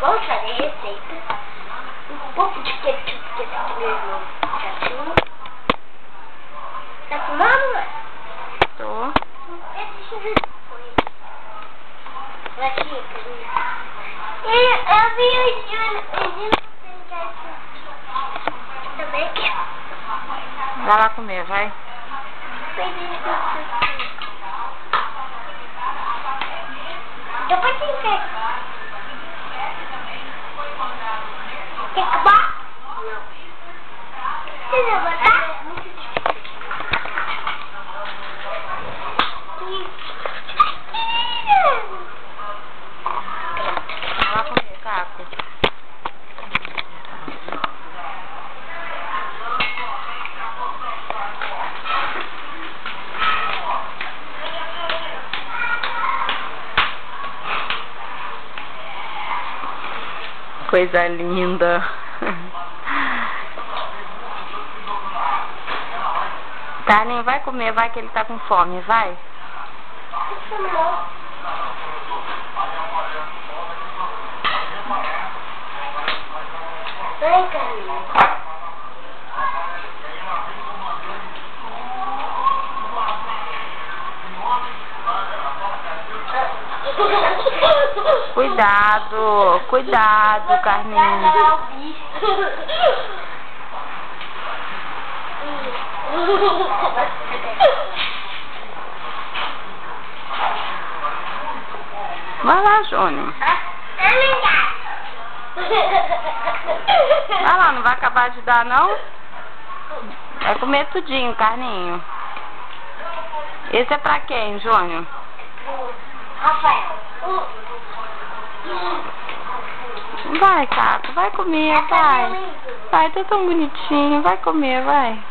Vamos fazer a receita. Um pouco de ketchup que esse primeiro pratinho. Tá fumando, mãe? Tô. Eu vi o Júnior também. Vai lá comer, vai. Depois tem que... Tem que acabar? Não. Você vai botar? Vai lá comer, Caco. Coisa linda. Carlinhos, vai comer, vai que ele tá com fome, vai. Vai, Carlinhos. Cuidado, cuidado, Carlinhos. Vai lá, Júnior. Vai lá, não vai acabar de dar, não? Vai comer tudinho, Carlinhos. Esse é pra quem, Júnior? Rafael. Vai, Caco, vai comer, vai. Vai, tá tão bonitinho, vai comer, vai.